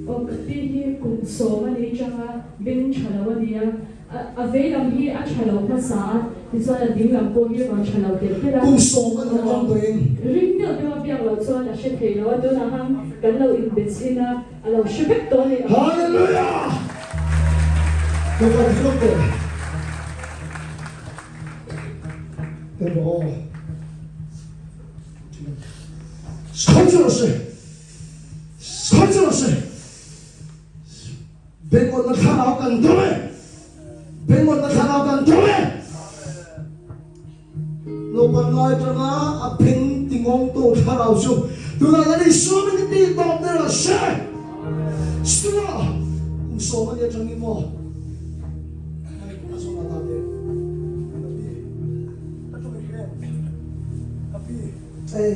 Pihi kung soma ni changa bin chalawaniya avail hi a chalaw pasa tiso na dinglam ko hi ma chalaw tira kung soma na lang doing ring no de biang lo so na she thei lo do na ham kan lo invest ina alo shibek to ni hallelujah look there 대박 설정없이 백원 나타나간 도에 백원 나타나간 도에 너만 나이트가 앞행 띵공도 살아오쇼 누가 나를 수업을 때 덤들어 쉐 스트라 수업은 예정이 뭐 Ê,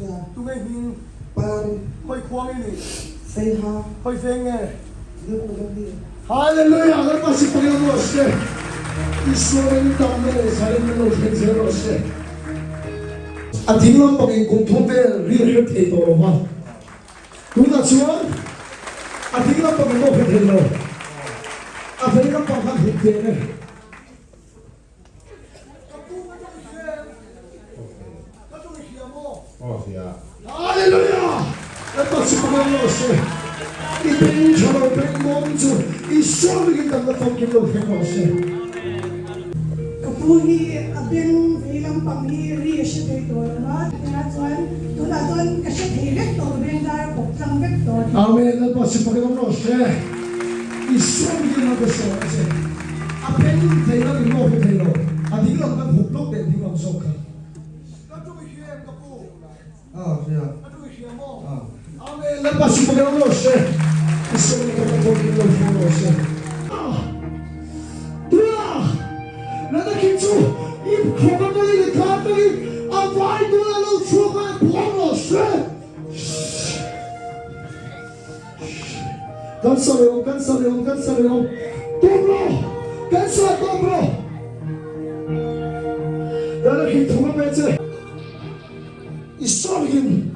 dạ. tụi mày nhìn bàn hơi khoang này xây ha hơi phê nghe nếu không có gì 할렐루야 얼마씩 보내놓으시네 이스라엘이 땅에 살인으로 생생하시네 아 딩런방에 공통된 리얼 테이터로만 누가 지원 아 딩런방에 높이 되노 아 딩런방 한 흑대네 할렐루야 얼마씩 보내놓으시네 이 뱅처럼 뱅몬주 이 수업이 땅에 덮기로 해놓으시네 Kapuhi abin ilang panghiri siya dito na tunatuan kasi direktor bendar poklang vektor 아멘 얼마씩 보내놓으시네 이 수업이 나겠어 앞에 대가리 높이 되노 아 딩런방 복록된 딩런 속하 아멘 얼마씩 보내놓으시네 이 수업이 덮기로 해놓으시네 나는 기초 이 고가들이 가들이 아 와이도라로 추가 보너스 간사래요 dobro 간사 dobro 나는 기초가 매제 이소리긴